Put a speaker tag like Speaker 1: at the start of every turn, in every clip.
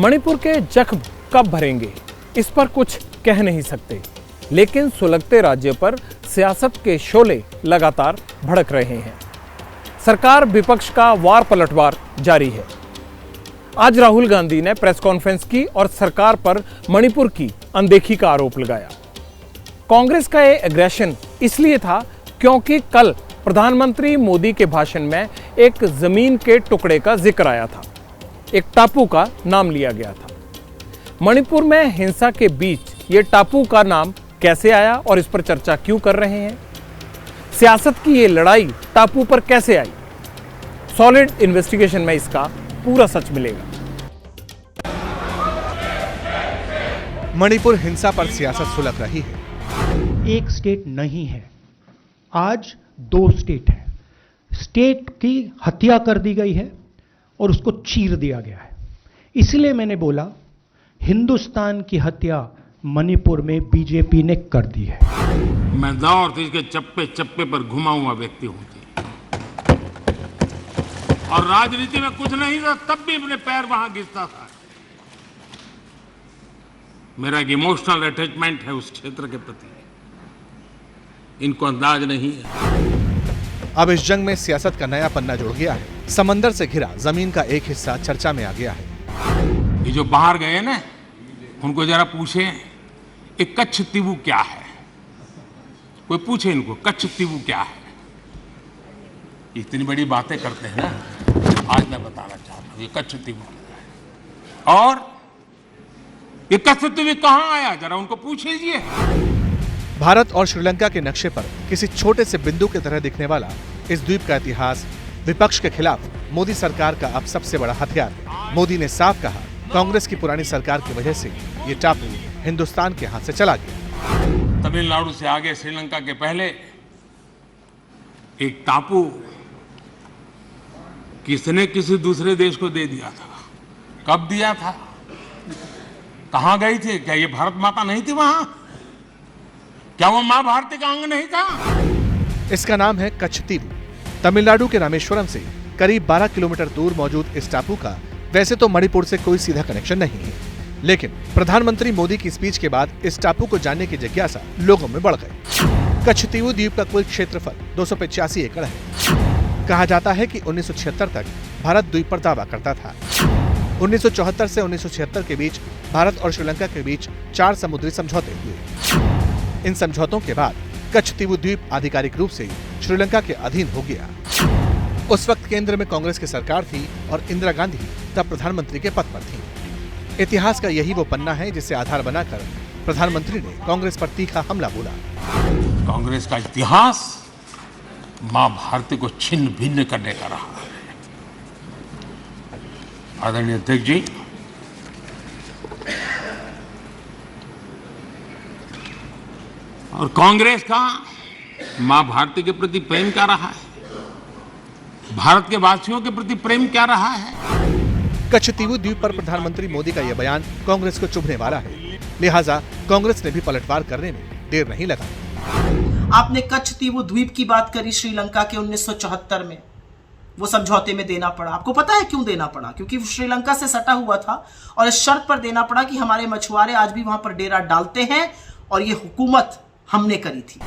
Speaker 1: मणिपुर के जख्म कब भरेंगे, इस पर कुछ कह नहीं सकते, लेकिन सुलगते राज्य पर सियासत के शोले लगातार भड़क रहे हैं। सरकार विपक्ष का वार पलटवार जारी है। आज राहुल गांधी ने प्रेस कॉन्फ्रेंस की और सरकार पर मणिपुर की अनदेखी का आरोप लगाया। कांग्रेस का ये एग्रेशन इसलिए था क्योंकि कल प्रधानमंत्री मोदी के भाषण में एक जमीन के टुकड़े का जिक्र आया था, एक टापू का नाम लिया गया था। मणिपुर में हिंसा के बीच ये टापू का नाम कैसे आया और इस पर चर्चा क्यों कर रहे हैं? सियासत की ये लड़ाई टापू पर कैसे आई? सॉलिड इन्वेस्टिगेशन में इसका पूरा सच मिलेगा।
Speaker 2: मणिपुर हिंसा पर सियासत सुलग रही है।
Speaker 3: एक स्टेट नहीं है, आज 2 स्टेट है। स्टेट की हत्या कर दी गई है और उसको चीर दिया गया है। इसलिए मैंने बोला हिंदुस्तान की हत्या मणिपुर में बीजेपी ने कर दी है।
Speaker 4: मैं नॉर्थ ईस्ट के चप्पे चप्पे पर घुमा हुआ व्यक्ति हूं और राजनीति में कुछ नहीं था, तब भी अपने पैर वहां घिसता था। मेरा एक इमोशनल अटैचमेंट है उस क्षेत्र के प्रति, इनको अंदाज नहीं है।
Speaker 2: अब इस जंग में सियासत का नया पन्ना जुड़ गया है। समंदर से घिरा जमीन का एक हिस्सा चर्चा में आ गया है।
Speaker 4: ये जो बाहर गए ना, उनको जरा पूछे ये कच्छ तीवू क्या है। कोई पूछे इनको कच्छ तीवू क्या है। इतनी बड़ी बातें करते हैं ना, आज मैं बताना चाहता हूं ये कच्छ तीवू क्या है और ये कच्छ तीवू कहां आया, जरा उनको पूछ लीजिए।
Speaker 2: भारत और श्रीलंका के नक्शे पर किसी छोटे से बिंदु की तरह दिखने वाला इस द्वीप का इतिहास विपक्ष के खिलाफ मोदी सरकार का अब सबसे बड़ा हथियार है। मोदी ने साफ कहा, कांग्रेस की पुरानी सरकार की वजह से ये टापू हिंदुस्तान के हाथ से चला गया।
Speaker 4: तमिलनाडु से आगे श्रीलंका के पहले एक टापू किसने किसी दूसरे देश को दे दिया था। कब दिया था, कहां गई थी? क्या ये भारत माता नहीं थी वहां? क्या वो मां भारती का अंग नहीं था?
Speaker 2: इसका नाम है कच्छ तीवू। तमिलनाडु के रामेश्वरम से करीब 12 किलोमीटर दूर मौजूद इस टापू का वैसे तो मणिपुर से कोई सीधा कनेक्शन नहीं है, लेकिन प्रधानमंत्री मोदी की स्पीच के बाद इस टापू को जानने की जिज्ञासा लोगों में बढ़ गई। कच्छ तीवू द्वीप का कुल क्षेत्रफल 285 एकड़ है। कहा जाता है कि 1976 तक भारत द्वीप पर दावा करता था। 1974 से 1976 के बीच भारत और श्रीलंका के बीच 4 समुद्री समझौते हुए। इन समझौतों के बाद कच्छ तीवू द्वीप आधिकारिक रूप से श्रीलंका के अधीन हो गया। उस वक्त केंद्र में कांग्रेस की सरकार थी और इंदिरा गांधी तब प्रधानमंत्री के पद पर थी। इतिहास का यही वो पन्ना है जिसे आधार बनाकर प्रधानमंत्री ने कांग्रेस पर तीखा हमला बोला।
Speaker 4: कांग्रेस का इतिहास मां भारती को छिन्न भिन्न करने का रहा है। आदरणीय अध्यक्ष जी, और कांग्रेस का मां भारती के प्रति प्रेम क्या रहा है, भारत के वासियों के प्रति प्रेम क्या रहा है।
Speaker 2: कच्छ तीवू द्वीप पर प्रधानमंत्री मोदी का यह बयान कांग्रेस को चुभने वाला है, लिहाजा कांग्रेस ने भी पलटवार करने में देर नहीं लगा।
Speaker 5: आपने कच्छ तीवू द्वीप की बात करी, श्रीलंका के 1974 में वो समझौते में देना पड़ा। आपको पता है क्यों देना पड़ा? क्योंकि श्रीलंका से सटा हुआ था और इस शर्त पर देना पड़ा कि हमारे मछुआरे आज भी वहां पर डेरा डालते हैं और ये हुकूमत हमने करी थी।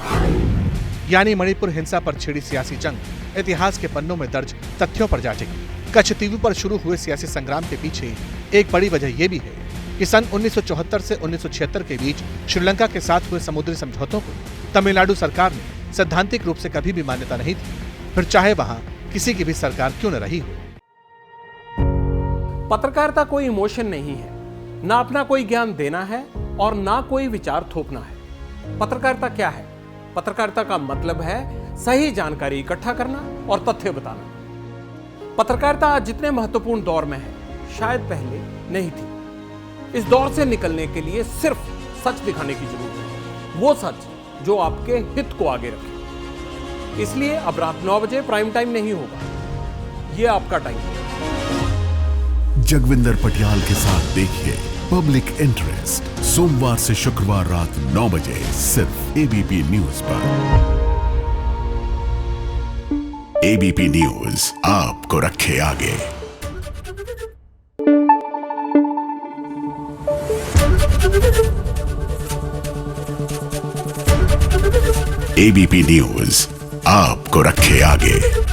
Speaker 2: यानी मणिपुर हिंसा पर छिड़ी सियासी जंग इतिहास के पन्नों में दर्ज तथ्यों पर जा टिकी। कच्छ तीवू पर शुरू हुए सियासी संग्राम के पीछे एक बड़ी वजह यह भी है कि सन 1974 से 1976 के बीच श्रीलंका के साथ हुए समुद्री समझौतों को तमिलनाडु सरकार ने सैद्धांतिक रूप से कभी भी मान्यता नहीं थी, फिर चाहे वहां किसी की भी सरकार क्यों न रही हो।
Speaker 1: पत्रकारिता कोई इमोशन नहीं है, ना अपना कोई ज्ञान देना है और ना कोई विचार थोपना है। पत्रकारिता क्या है? पत्रकारिता का मतलब है सही जानकारी इकट्ठा करना और तथ्य बताना। पत्रकारिता आज जितने महत्वपूर्ण दौर में है, शायद पहले नहीं थी। इस दौर से निकलने के लिए सिर्फ सच दिखाने की जरूरत है, वो सच जो आपके हित को आगे रखे। इसलिए अब रात 9 बजे प्राइम टाइम नहीं होगा, ये आपका टाइम है।
Speaker 6: जगविंदर पटियाल के साथ देखिए पब्लिक इंटरेस्ट सोमवार से शुक्रवार रात 9 बजे सिर्फ एबीपी न्यूज पर। एबीपी न्यूज आपको रखे आगे। एबीपी न्यूज आपको रखे आगे।